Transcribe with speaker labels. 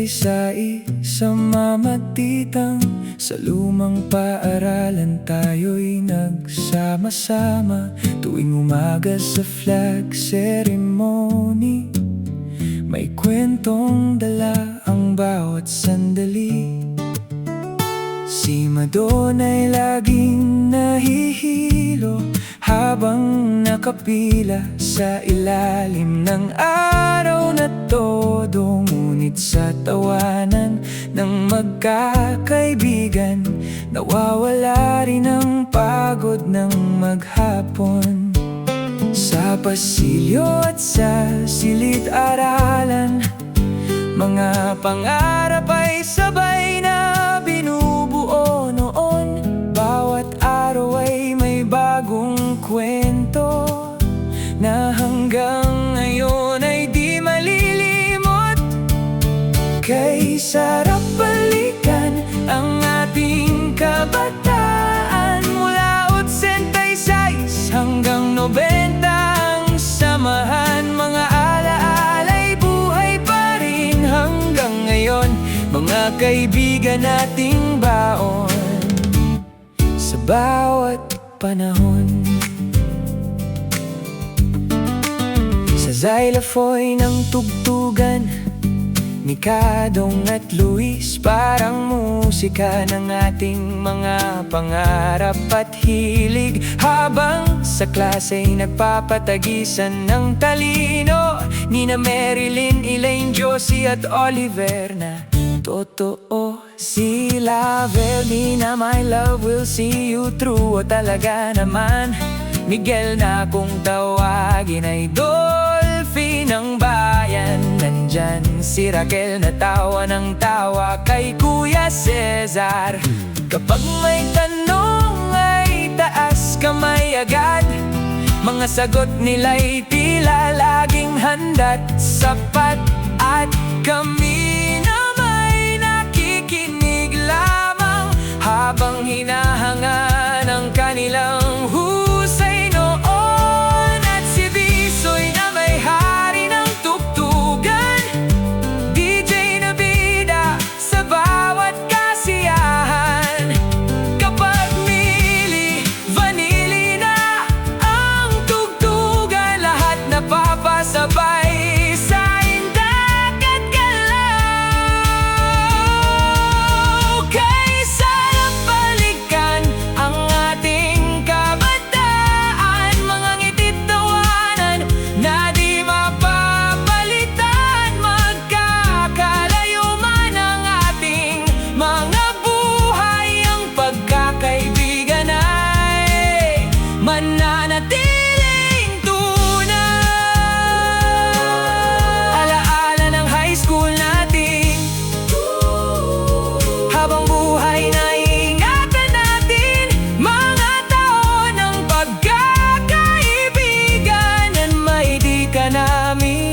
Speaker 1: sa isang mamatitang sa lumang paaralan tayo'y nagsama-sama tuwing umaga sa flag ceremony. May kwentong dala ang bawat sandali. Si Madonna'y laging nahihilo habang nakapila sa ilalim ng araw na todo. Ngunit sa tawanan ng magkakaibigan, nawawala rin ang pagod ng maghapon. Sa pasilyo at sa silid-aralan, mga pangarap ay sabay na binubuo noon. Bawat araw ay may bagong kwento na hanggang ngayon ay di malilimot. Kay sarap balikan ang ating kabataan, mula 86 hanggang 90 ang samahan. Mga alaala'y buhay pa rin hanggang ngayon, mga kaibigan nating baon sa bawat panahon. Sa xylophone ng tugtugan ni Kadong at Luis, parang musika ng ating mga pangarap at hilig. Habang sa klase'y nagpapatagisan ng talino, nina Marilyn, Elaine, Josie at Oliver na totoo. Si Lavelle na my love will see you through. O talaga naman, Miguel na kung tawagin ay Dolphy ng bayan. Nandyan si Raquel na tawa ng tawa kay Kuya Cesar. Kapag may tanong ay taas kamay agad, mga sagot nila'y tila laging handa't sapat. At kami na may nakikinig lamang habang hinahanga ng kanilang husay noon. At si Bisoy na may hari ng tugtugan, DJ na bida sa bawat kasiyahan. Kapag Milli Vanilli na ang tugtugan, lahat napapasabay sa indak at galaw. Kay sarap balikan ang ating kabataan, mga ngiti't tawanan na di mapapalitan. Magkakalayo man ang ating mga buhay, ang pagkakaibigan ay mananatiling tunay. Alaala ng high school natin, habang buhay na ingatan natin, mga taon ng pagkakaibigan, may di ka namin